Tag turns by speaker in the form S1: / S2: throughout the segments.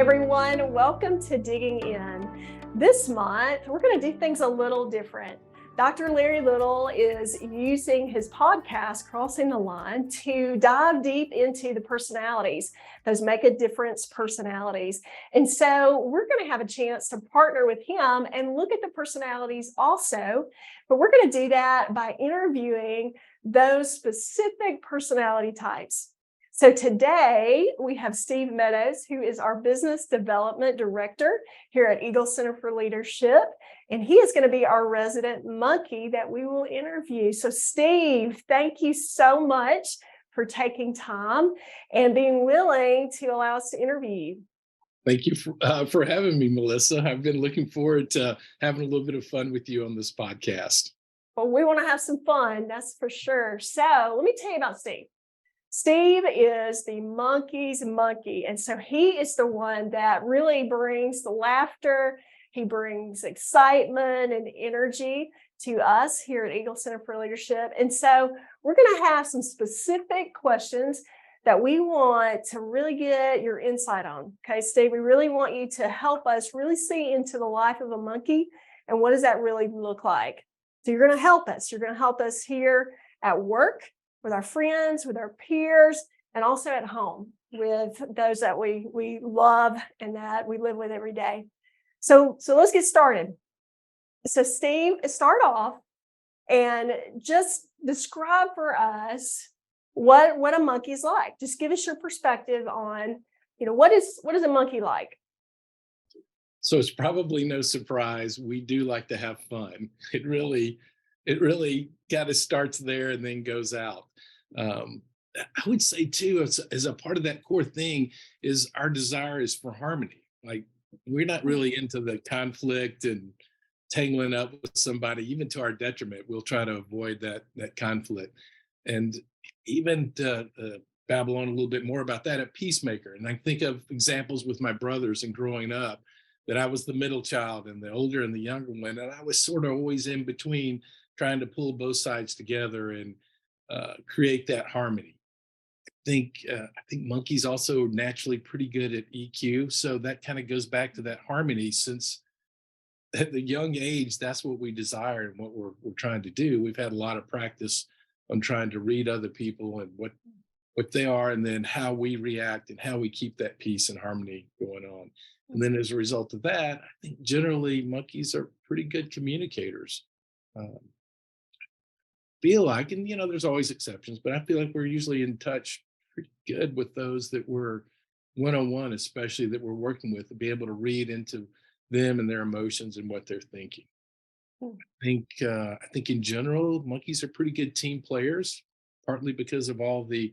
S1: everyone. Welcome to Digging In. This month, we're going to do things a little different. Dr. Larry Little is using his podcast, Crossing the Line, to dive deep into the personalities, those make a difference personalities. And so we're going to have a chance to partner with him and look at the personalities also. But we're going to do that by interviewing those specific personality types. So today we have Steve Meadows, who is our Business Development Director here at Eagle Center for Leadership. And he is going to be our resident monkey that we will interview. So Steve, thank you so much for taking time and being willing to allow us to interview you.
S2: Thank you for having me, Melissa. I've been looking forward to having a little bit of fun with you on this podcast.
S1: Well, we want to have some fun, that's for sure. So let me tell you about Steve. Steve is the monkey's monkey. And so he is the one that really brings the laughter. He brings excitement and energy to us here at Eagle Center for Leadership. And so we're going to have some specific questions that we want to really get your insight on. Okay, Steve, we really want you to help us really see into the life of a monkey and what does that really look like. So you're going to help us. You're going to help us here at work, with our friends, with our peers, and also at home with those that we love and that we live with every day. So let's get started. So Steve, start off and just describe for us what a monkey is like. Just give us your perspective on, what is a monkey like?
S2: So it's probably no surprise we do like to have fun. It really kind of starts there and then goes out. I would say too, as a part of that core thing is our desire is for harmony. Like we're not really into the conflict and tangling up with somebody, even to our detriment. We'll try to avoid that conflict. And even to babble on a little bit more about that, a peacemaker. And I think of examples with my brothers and growing up that I was the middle child and the older and the younger one. And I was sort of always in between trying to pull both sides together and create that harmony. I think monkeys also naturally pretty good at EQ. So that kind of goes back to that harmony since at the young age, that's what we desire and what we're trying to do. We've had a lot of practice on trying to read other people and what they are, and then how we react and how we keep that peace and harmony going on. And then as a result of that, I think generally monkeys are pretty good communicators. Feel like, and there's always exceptions, but I feel like we're usually in touch pretty good with those that we're one-on-one, especially that we're working with, to be able to read into them and their emotions and what they're thinking. I think in general, monkeys are pretty good team players, partly because of all the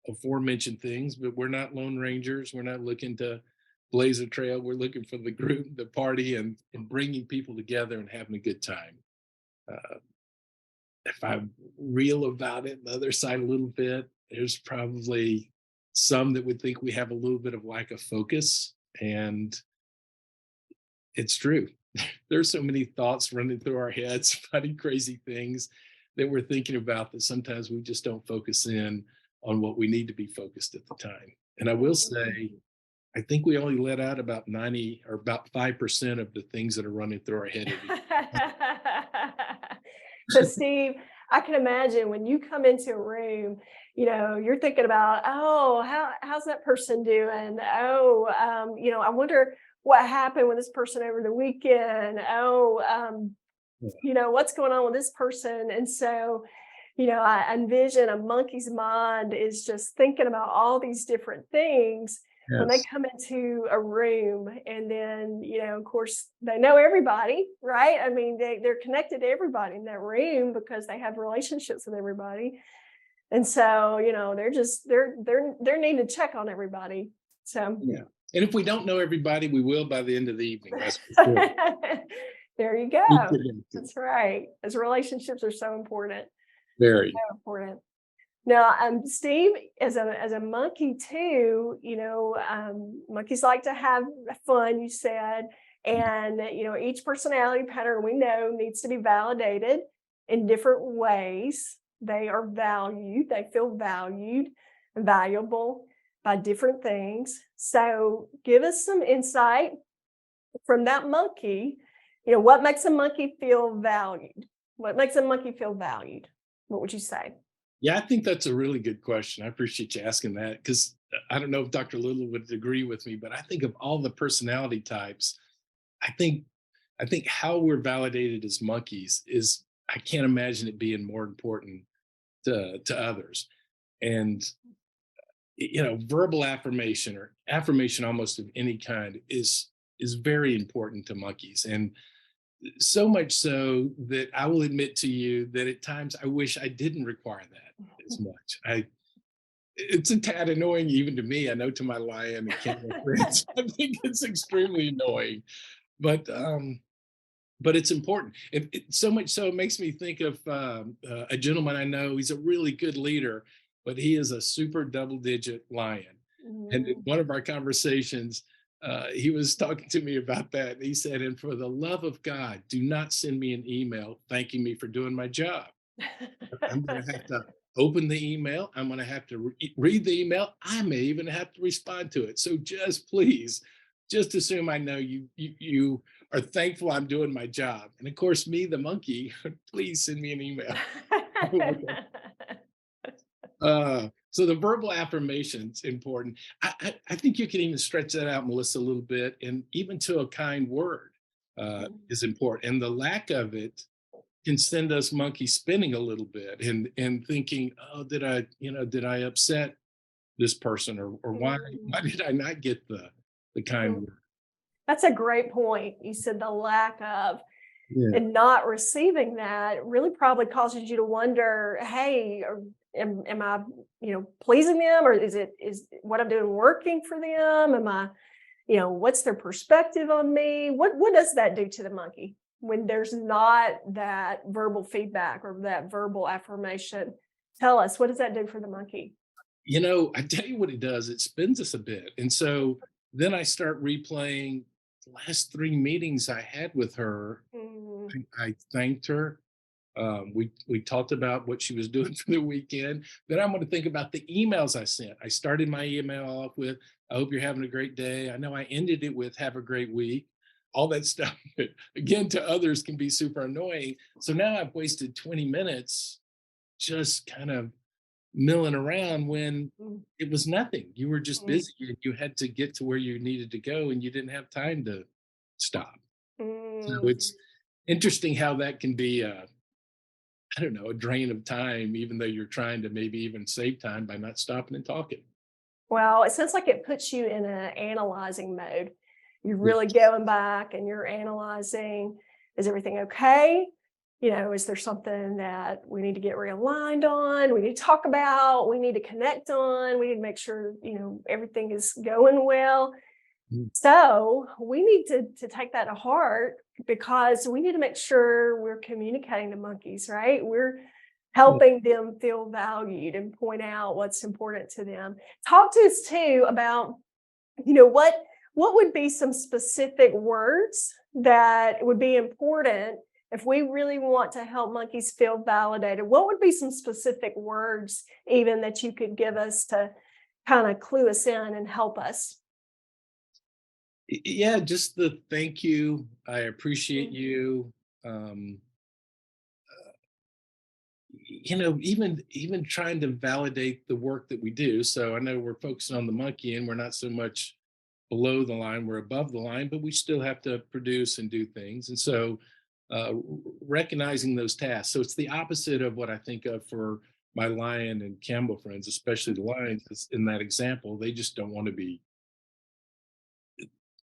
S2: aforementioned things, but we're not lone rangers. We're not looking to blaze a trail. We're looking for the group, the party, and bringing people together and having a good time. If I'm real about it, the other side a little bit, there's probably some that would think we have a little bit of lack of focus. And it's true. There's so many thoughts running through our heads, funny, crazy things that we're thinking about that sometimes we just don't focus in on what we need to be focused at the time. And I will say, I think we only let out about 90 or about 5% of the things that are running through our head.
S1: So Steve, I can imagine when you come into a room, you're thinking about, how's that person doing? I wonder what happened with this person over the weekend. What's going on with this person? And so, I envision a monkey's mind is just thinking about all these different things. Yes. When they come into a room, and then, of course, they know everybody, right? I mean, they're connected to everybody in that room because they have relationships with everybody. And so, they're needing to check on everybody. So,
S2: yeah. And if we don't know everybody, we will by the end of the evening. That's for sure.
S1: There you go. That's right. As relationships are so important.
S2: Very
S1: so important. Now, Steve, as a monkey too, monkeys like to have fun, you said, and each personality pattern we know needs to be validated in different ways. They are valued, they feel valued and valuable by different things. So give us some insight from that monkey. What makes a monkey feel valued? What makes a monkey feel valued? What would you say?
S2: Yeah, I think that's a really good question. I appreciate you asking that because I don't know if Dr. Little would agree with me, but I think of all the personality types, I think I think how we're validated as monkeys is I can't imagine it being more important to others. And verbal affirmation or affirmation almost of any kind is very important to monkeys. And so much so that I will admit to you that at times I wish I didn't require that as much. It's a tad annoying even to me. I know to my lion and camel friends, I think it's extremely annoying, but it's important. So much so it makes me think of a gentleman I know. He's a really good leader, but he is a super double digit lion. And in
S1: Mm.
S2: one of our conversations, he was talking to me about that. And he said, "And for the love of God, do not send me an email thanking me for doing my job. I'm going to have to open the email. I'm going to have to read the email. I may even have to respond to it. So just please, just assume I know you are thankful I'm doing my job." And of course, me, the monkey, please send me an email. So the verbal affirmation's important. I think you can even stretch that out, Melissa, a little bit, and even to a kind word is important. And the lack of it can send us monkey spinning a little bit and thinking, oh, did I upset this person or why
S1: Mm.
S2: why did I not get the kind
S1: Mm.
S2: word?
S1: That's a great point. You said the lack of
S2: Yeah.
S1: and not receiving that really probably causes you to wonder, hey, am I, pleasing them, or is what I'm doing working for them? Am I, what's their perspective on me? What does that do to the monkey when there's not that verbal feedback or that verbal affirmation? Tell us, what does that do for the monkey?
S2: I tell you what it does, it spins us a bit. And so then I start replaying the last 3 meetings I had with her.
S1: Mm.
S2: I thanked her. We talked about what she was doing for the weekend. Then I'm going to think about the emails I sent. I started my email off with, "I hope you're having a great day." I know I ended it with, "Have a great week." All that stuff, that, again, to others can be super annoying. So now I've wasted 20 minutes just kind of milling around when
S1: Mm.
S2: it was nothing. You were just
S1: Mm.
S2: busy and you had to get to where you needed to go and you didn't have time to stop. So
S1: Mm.
S2: it's interesting how that can be I don't know, a drain of time, even though you're trying to maybe even save time by not stopping and talking.
S1: Well, it sounds like it puts you in an analyzing mode. You're
S2: Yeah.
S1: really going back and you're analyzing, is everything okay? Is there something that we need to get realigned on? We need to talk about, we need to connect on, we need to make sure, everything is going well.
S2: Mm.
S1: So we need to take that to heart because we need to make sure we're communicating to monkeys, right? We're
S2: Yeah.
S1: helping them feel valued and point out what's important to them. Talk to us too about, what would be some specific words that would be important if we really want to help monkeys feel validated? What would be some specific words even that you could give us to kind of clue us in and help us?
S2: Yeah, just the thank you. I appreciate
S1: Mm.
S2: you. Um, even trying to validate the work that we do. So I know we're focusing on the monkey and we're not so much below the line, we're above the line, but we still have to produce and do things. And so recognizing those tasks. So it's the opposite of what I think of for my lion and camel friends, especially the lions in that example. They just don't want to be,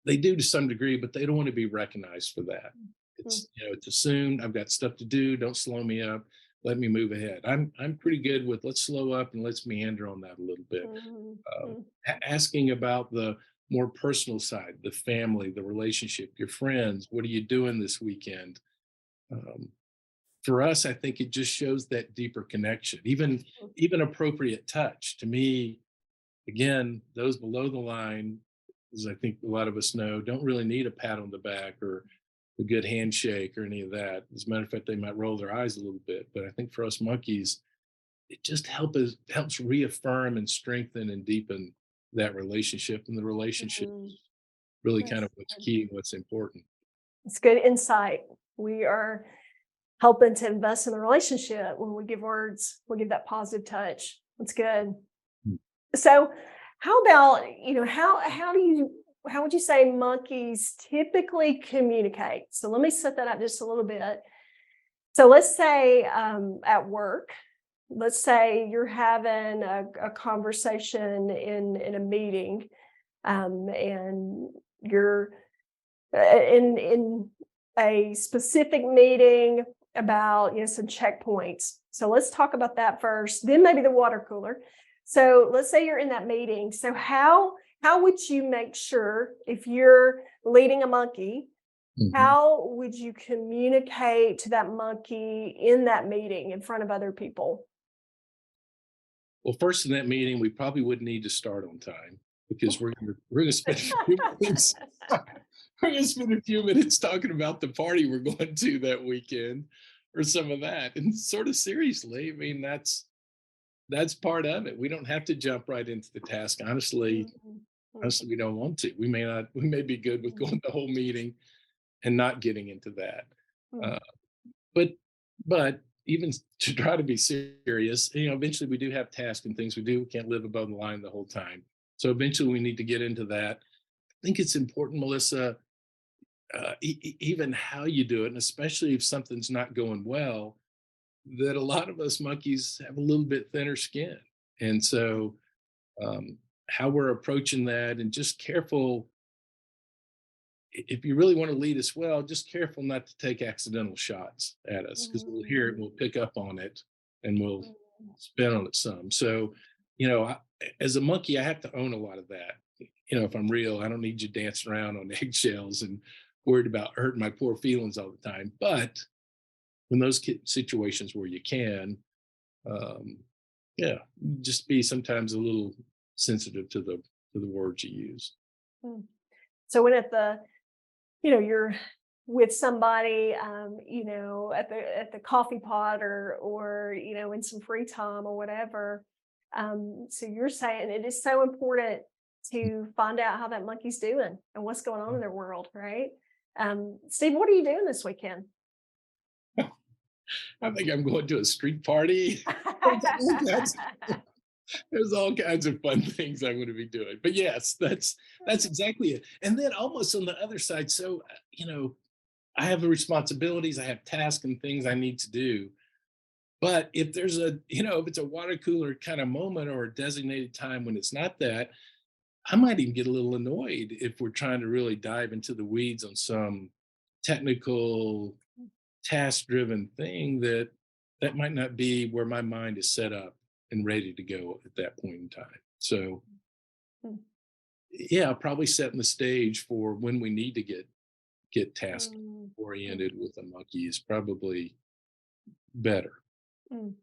S2: they do to some degree, but they don't want to be recognized for that.
S1: Mm.
S2: It's assumed I've got stuff to do. Don't slow me up. Let me move ahead. I'm pretty good with let's slow up and let's meander on that a little bit.
S1: Mhm.
S2: Um,
S1: Mm.
S2: Asking about the more personal side, the family, the relationship, your friends. What are you doing this weekend? Um, for us, I think it just shows that deeper connection. Even appropriate touch to me. Again, those below the line, as I think a lot of us know, don't really need a pat on the back or a good handshake or any of that. As a matter of fact, they might roll their eyes a little bit. But I think for us monkeys, it just helps reaffirm and strengthen and deepen that relationship, and the relationship
S1: Mhm.
S2: is really kind
S1: That's
S2: of what's
S1: good.
S2: key and what's important.
S1: It's good insight. We are helping to invest in the relationship when we give words, we give that positive touch. That's good.
S2: Mm.
S1: So, how about, how would you say monkeys typically communicate? So let me set that up just a little bit. So let's say at work, let's say you're having a conversation in a meeting, and you're in a specific meeting about, some checkpoints. So let's talk about that first, then maybe the water cooler. So let's say you're in that meeting. So how would you make sure, if you're leading a monkey,
S2: Mhm.
S1: how would you communicate to that monkey in that meeting in front of other people?
S2: Well, first in that meeting, we probably wouldn't need to start on time because we're gonna spend a few minutes we're gonna spend a few minutes talking about the party we're going to that weekend or some of that. And sort of seriously, I mean, that's part of it. We don't have to jump right into the task. Honestly,
S1: Mhm,
S2: honestly, we don't want to. We may be good with
S1: mhm,
S2: going the whole meeting and not getting into that.
S1: mhm,
S2: Uh, but but even to try to be serious, eventually we do have tasks and things we do. We can't live above the line the whole time. So eventually we need to get into that. I think it's important, Melissa, even how you do it, and especially if something's not going well, that a lot of us monkeys have a little bit thinner skin. And so how we're approaching that, and just careful, if you really want to lead us well, just careful not to take accidental shots at us, because we'll hear it and
S1: mhm,
S2: we'll pick up on it and we'll
S1: mhm,
S2: spin on it some. So, as a monkey, I have to own a lot of that. If I'm real, I don't need you dancing around on eggshells and worried about hurting my poor feelings all the time. But when those situations where you can, um, yeah, just be sometimes a little sensitive to the words you use.
S1: mm. So when you're with somebody, at the coffee pot, or in some free time or whatever. So you're saying it is so important to find out how that monkey's doing and what's going on in their world, right? Steve, what are you doing this weekend?
S2: I think I'm going to a street party. That's There's all kinds of fun things I'm going to be doing. But yes, that's exactly it. And then almost on the other side, so I have the responsibilities, I have tasks and things I need to do. But if there's if it's a water cooler kind of moment or a designated time when it's not that, I might even get a little annoyed if we're trying to really dive into the weeds on some technical, task driven thing that might not be where my mind is set up and ready to go at that point in time. So yeah, probably setting the stage for when we need to get task
S1: Mm,
S2: oriented
S1: mhm,
S2: with a monkey is probably better.
S1: mm.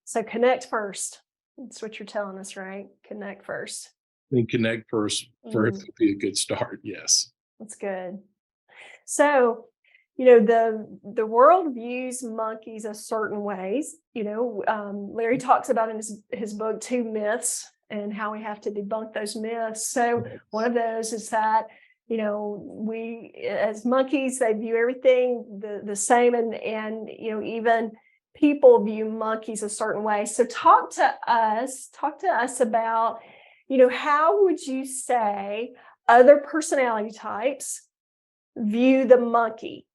S1: So connect first. That's what you're telling us, right? Connect first.
S2: I think connect first
S1: Mm,
S2: would be a good start. Yes.
S1: that's good. So, the world views monkeys a certain ways. Larry talks about in his book two myths and how we have to debunk those myths. So one of those is that we as monkeys they view everything the same, and even people view monkeys a certain way. So talk to us about how would you say other personality types view the monkey?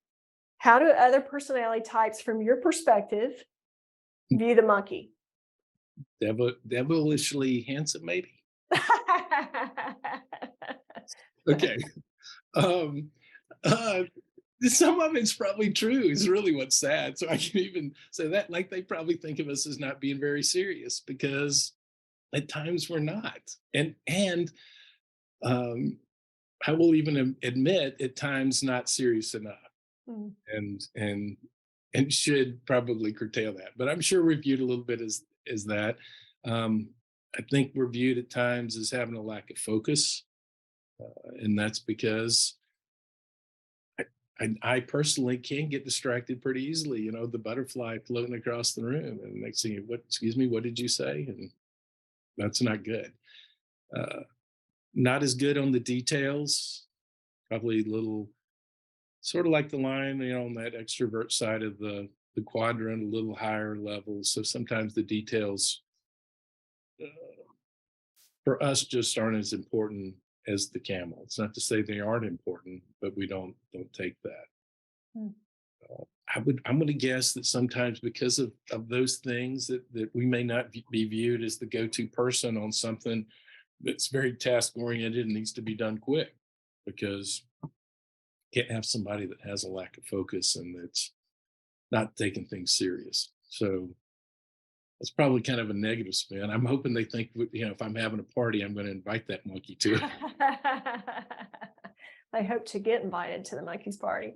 S1: How do other personality types, from your perspective, view the monkey?
S2: Devilishly handsome, maybe. Okay. Um, uh, some of it's probably true. Is really what's sad. So I can even say that, like they probably think of us as not being very serious because at times we're not, and um, I will even admit at times not serious enough,
S1: Mm,
S2: and and and should probably curtail that. But I'm sure we're viewed a little bit as that. Um, I think we're viewed at times as having a lack of focus, and that's because I personally can get distracted pretty easily. The butterfly floating across the room, and next thing, what? Excuse me, what did you say? And that's not good. Uh, not as good on the details, probably a little sort of like the line, on that extrovert side of the quadrant, a little higher level. So sometimes the details uh, for us just aren't as important as the camel. It's not to say they aren't important, but we don't take that.
S1: Mm.
S2: I'm going to guess that sometimes because of those things that we may not be viewed as the go-to person on something that's very task oriented and needs to be done quick, because you can't have somebody that has a lack of focus and that's not taking things serious. So that's probably kind of a negative spin. I'm hoping they think, if I'm having a party, I'm going to invite that monkey to it.
S1: I hope to get invited to the monkey's party.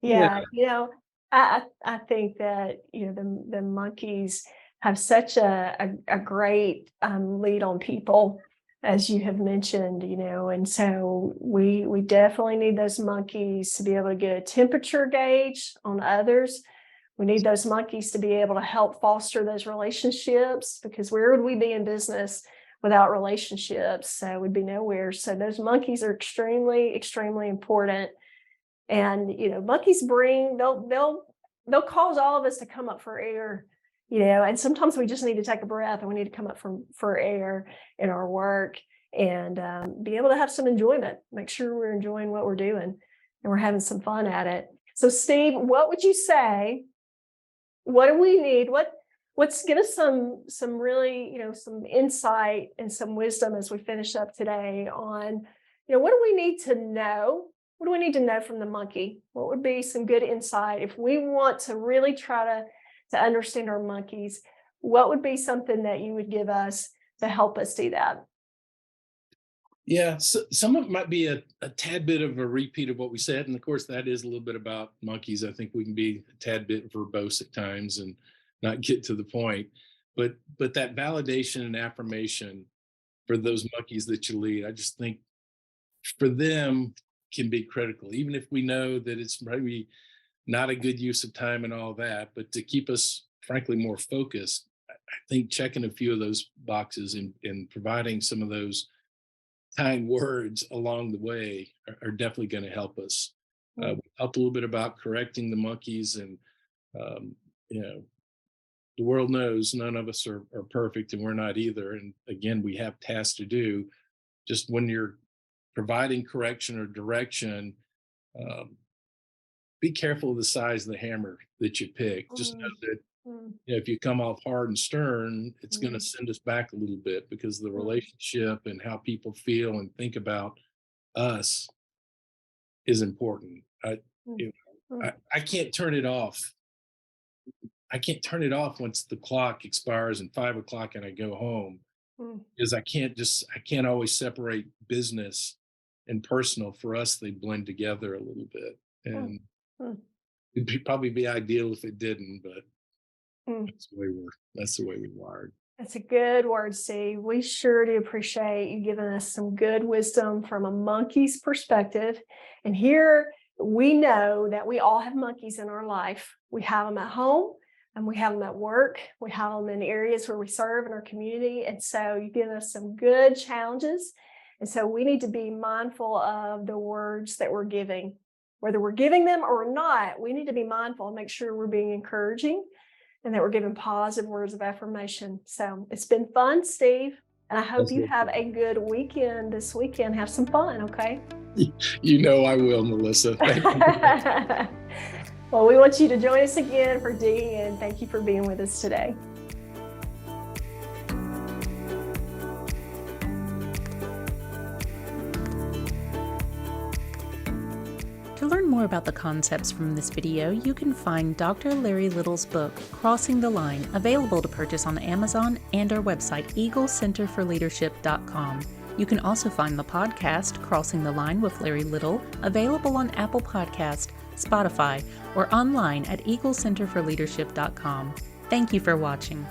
S2: Yeah.
S1: Yeah, I think that the monkeys have such a great lead on people, as you have mentioned, and so we definitely need those monkeys to be able to get a temperature gauge on others. We need those monkeys to be able to help foster those relationships, because where would we be in business without relationships? So we'd be nowhere. So those monkeys are extremely, extremely important. And monkeys they'll cause all of us to come up for air, and sometimes we just need to take a breath and we need to come up for air in our work, and be able to have some enjoyment, make sure we're enjoying what we're doing and we're having some fun at it. So Steve, what would you say? What do we need? What's give us some really, some insight and some wisdom as we finish up today on, what do we need to know? What do we need to know from the monkey? What would be some good insight if we want to really try to understand our monkeys? What would be something that you would give us to help us do that?
S2: Yeah, so some of it might be a tad bit of a repeat of what we said. And of course, that is a little bit about monkeys. I think we can be a tad bit verbose at times and not get to the point. But that validation and affirmation for those monkeys that you lead, I just think for them can be critical, even if we know that it's maybe not a good use of time and all that, but to keep us frankly more focused, I think checking a few of those boxes and providing some of those kind words along the way are definitely going to help us. We talked a little bit about correcting the monkeys, and um, you know, the world knows none of us are perfect, and we're not either. And again, we have tasks to do. Just when you're providing correction or direction, um, be careful of the size of the hammer that you pick. Just know
S1: Mm,
S2: that
S1: mm,
S2: if you come off hard and stern, it's going to
S1: mm,
S2: send us back a little bit, because the
S1: mm,
S2: relationship and how people feel and think about us is important.
S1: mm,
S2: You
S1: mm,
S2: I can't turn it off. I can't turn it off once the clock expires and 5 o'clock and I go home,
S1: mm,
S2: because I can't always separate business and personal. For us, they blend together a little bit,
S1: mm,
S2: and
S1: mm,
S2: probably be ideal if it didn't, but
S1: mm.
S2: that's the way we're wired.
S1: That's a good word, Steve. We sure do appreciate you giving us some good wisdom from a monkey's perspective. And here we know that we all have monkeys in our life. We have them at home and we have them at work. We have them in areas where we serve in our community. And so you've given us some good challenges. And so we need to be mindful of the words that we're giving. Whether we're giving them or not, we need to be mindful and make sure we're being encouraging and that we're giving positive words of affirmation. So it's been fun, Steve. And I hope
S2: That's
S1: you
S2: what-
S1: have a good weekend this weekend. Have some fun, okay?
S2: You know I will, Melissa. Thank you.
S1: Well, we want you to join us again for D, and thank you for being with us today.
S3: To learn more about the concepts from this video, you can find Dr. Larry Little's book, Crossing the Line, available to purchase on Amazon and our website, eaglecenterforleadership.com. You can also find the podcast, Crossing the Line with Larry Little, available on Apple Podcast, Spotify, or online at eaglecenterforleadership.com. Thank you for watching.